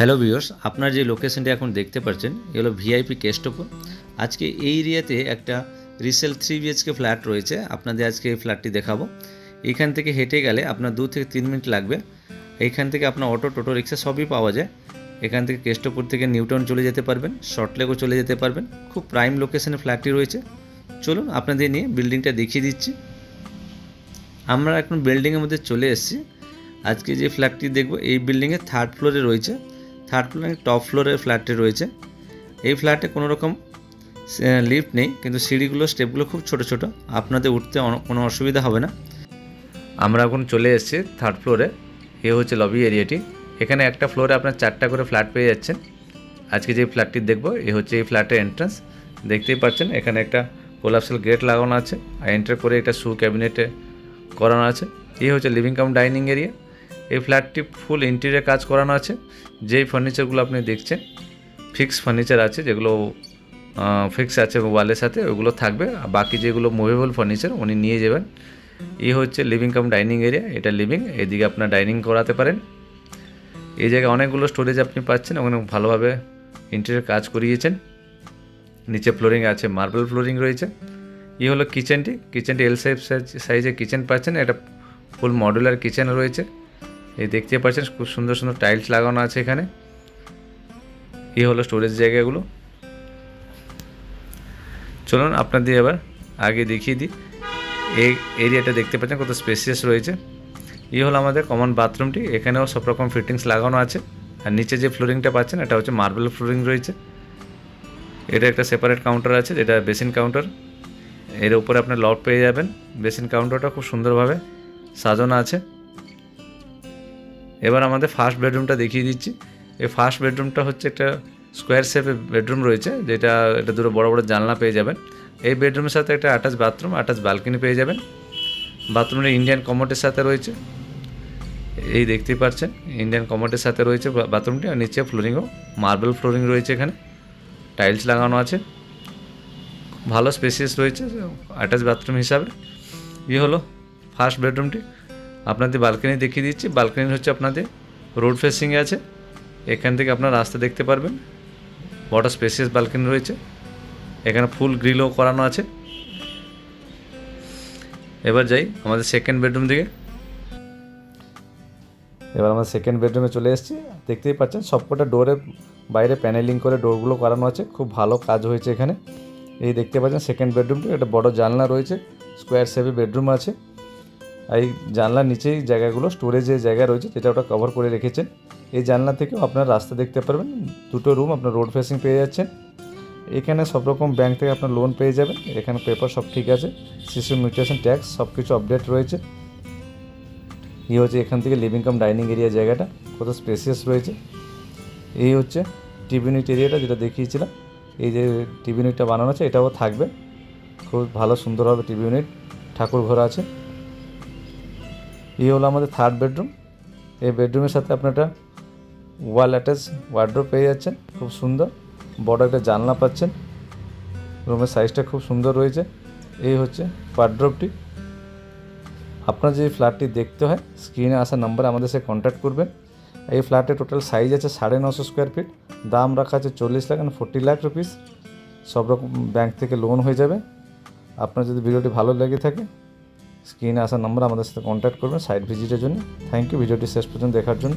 Hello viewers, আপনার যে লোকেশনটা এখন দেখতে পাচ্ছেন এ হলো ভিআইপি কেস্টপো। আজকে এই এরিয়াতে একটা রিসেল 3 BHK ফ্ল্যাট রয়েছে। আপনাদের আজকে এই ফ্ল্যাটটি দেখাবো। এখান থেকে হেঁটে গেলে আপনার 2 থেকে 3 মিনিট লাগবে। এইখান থেকে আপনার অটো, টোটো, রিক্সা সবই পাওয়া যায়। এখান থেকে কেষ্টপুর থেকে নিউটাউন চলে যেতে পারবেন, শর্টলেকও চলে যেতে পারবেন। খুব প্রাইম লোকেশনে ফ্ল্যাটটি রয়েছে। চলুন আপনাদের নিয়ে বিল্ডিংটা দেখিয়ে দিচ্ছি। আমরা এখন বিল্ডিংয়ের মধ্যে চলে এসেছি। আজকে যে ফ্ল্যাটটি দেখব এই বিল্ডিংয়ে 3rd ফ্লোরে রয়েছে। 3rd ফ্লোরে টপ ফ্লোরের ফ্ল্যাটটি রয়েছে। এই ফ্ল্যাটে কোনো রকম লিফট নেই, কিন্তু সিঁড়িগুলো স্টেপগুলো খুব ছোট ছোট, আপনাদের উঠতে কোনো অসুবিধা হবে না। আমরা এখন চলে এসেছি 3rd ফ্লোরে। এ হচ্ছে লবি এরিয়াটি। এখানে একটা ফ্লোরে আপনার 4টা করে ফ্ল্যাট পেয়ে যাচ্ছেন। আজকে যে ফ্ল্যাটটি দেখব এ হচ্ছে এই ফ্ল্যাটের এন্ট্রান্স। দেখতেই পাচ্ছেন এখানে একটা কোলাপসাল গেট লাগানো আছে, আর এন্টার করে একটা শু ক্যাবিনেটে করানো আছে। এই হচ্ছে লিভিং কাম ডাইনিং এরিয়া। এই ফ্ল্যাটটি ফুল ইন্টেরিয়ার কাজ করানো আছে। যেই ফার্নিচারগুলো আপনি দেখছেন ফিক্স ফার্নিচার আছে, যেগুলো ফিক্স আছে ওয়ালের সাথে ওগুলো থাকবে, আর বাকি যেগুলো মুভেবল ফার্নিচার উনি নিয়ে যাবেন। এই হচ্ছে লিভিং কাম ডাইনিং এরিয়া। এটা লিভিং, এদিকে আপনার ডাইনিং করাতে পারেন। এই জায়গায় অনেকগুলো স্টোরেজ আপনি পাচ্ছেন, ওখানে ভালোভাবে ইন্টেরিয়ার কাজ করিয়েছেন। নিচে ফ্লোরিং আছে, মার্বেল ফ্লোরিং রয়েছে। এই হলো কিচেনটি। এল সাইজের কিচেন পাচ্ছেন। এটা ফুল মডুলার কিচেন রয়েছে। এই দেখতে পাচ্ছেন খুব সুন্দর সুন্দর টাইলস লাগানো আছে এখানে। এই হলো স্টোরেজ জায়গাগুলো। চলুন আপনাদের এবার আগে দেখিয়ে দিই। এই এরিয়াটা দেখতে পাচ্ছেন কত স্পেসিয়াস রয়েছে। এই হলো আমাদের কমন বাথরুমটি। এখানেও সব রকম ফিটিংস লাগানো আছে। আর নিচে যে ফ্লোরিংটা পাচ্ছেন এটা হচ্ছে মার্বেল ফ্লোরিং রয়েছে। এটা একটা সেপারেট কাউন্টার আছে, যেটা বেসিন কাউন্টার। এর উপরে আপনার লক পেয়ে যাবেন। বেসিন কাউন্টারটা খুব সুন্দরভাবে সাজানো আছে। এবার আমাদের ফার্স্ট বেডরুমটা দেখিয়ে দিচ্ছি। এই ফার্স্ট বেডরুমটা হচ্ছে একটা স্কোয়ার শেপের বেডরুম রয়েছে, যেটা এটা দুটো বড় বড় জানলা পেয়ে যাবেন। এই বেডরুমের সাথে একটা অ্যাটাচ বাথরুম, অ্যাটাচ ব্যালকনি পেয়ে যাবেন। বাথরুমটা ইন্ডিয়ান কমোডের সাথে রয়েছে। এই দেখতেই পাচ্ছেন ইন্ডিয়ান কমোডের সাথে রয়েছে বাথরুমটি। আর নিচে ফ্লোরিংও মার্বেল ফ্লোরিং রয়েছে, এখানে টাইলস লাগানো আছে। ভালো স্পেসিয়াস রয়েছে অ্যাটাচ বাথরুম হিসাবে। হলো ফার্স্ট বেডরুমটি। আপনাদের ব্যালকনি দেখিয়ে দিচ্ছি। ব্যালকনি হচ্ছে আপনাদের রোড ফেসিংয়ে আছে। এখান থেকে আপনার রাস্তা দেখতে পারবেন। বড় স্পেসিয়াস ব্যালকনি রয়েছে। এখানে ফুল গ্রিলও করানো আছে। এবার যাই আমাদের সেকেন্ড বেডরুম দিকে। এবার আমরা সেকেন্ড বেডরুমে চলে এসেছি। দেখতেই পাচ্ছেন সবকটা ডোরের বাইরে প্যানেলিং করে ডোরগুলো করানো আছে। খুব ভালো কাজ হয়েছে এখানে। এই দেখতে পাচ্ছেন সেকেন্ড বেডরুমটি। একটা বড় জানলা রয়েছে, স্কোয়ার শেপে বেডরুম আছে। এই জানলার নিচেই জায়গাগুলো স্টোরেজের জায়গা রয়েছে, যেটা ওটা কভার করে রেখেছেন। এই জানলা থেকেও আপনার রাস্তা দেখতে পারবেন। দুটো রুম আপনার রোড ফেসিং পেয়ে যাচ্ছেন। এখানে সব রকম ব্যাংক থেকে আপনার লোন পেয়ে যাবেন। এখানে পেপার সব ঠিক আছে। শিশু মিউটেশন ট্যাক্স সব কিছু আপডেট রয়েছে। এই হচ্ছে এখান থেকে লিভিং কাম ডাইনিং এরিয়া জায়গাটা কত স্পেসিয়াস রয়েছে। এই হচ্ছে টিভি ইউনিট এরিয়াটা, যেটা দেখিয়েছিলাম। এই যে টিভি ইউনিটটা বানানো আছে এটাও থাকবে। খুব ভালো সুন্দরভাবে টিভি ইউনিট, ঠাকুর ঘর আছে। এই হলো আমাদের থার্ড বেডরুম। এই বেডরুমের সাথে আপনার একটা ওয়াল অ্যাটাচ ওয়ার্ডরোব পেয়ে যাচ্ছেন। খুব সুন্দর বড় একটা জানলা পাচ্ছেন। রুমের সাইজটা খুব সুন্দর রয়েছে। এই হচ্ছে ওয়ার্ডরোবটি। আপনার যে ফ্ল্যাটটি দেখতে হয় স্ক্রিনে আসা নাম্বারে আমাদের সাথে কন্ট্যাক্ট করবেন। এই ফ্ল্যাটের টোটাল সাইজ আছে 950 স্কোয়ার ফিট। দাম রাখা আছে 40 লাখ and 40 লাখ রুপিস। সব রকম ব্যাংক থেকে লোন হয়ে যাবে। আপনার যদি ভিডিওটি ভালো লেগে থাকে স্ক্রিনে আসা নাম্বার আমাদের সাথে কন্ট্যাক্ট করবেন সাইট ভিজিটের জন্য। থ্যাংক ইউ ভিডিওটি শেষ পর্যন্ত দেখার জন্য।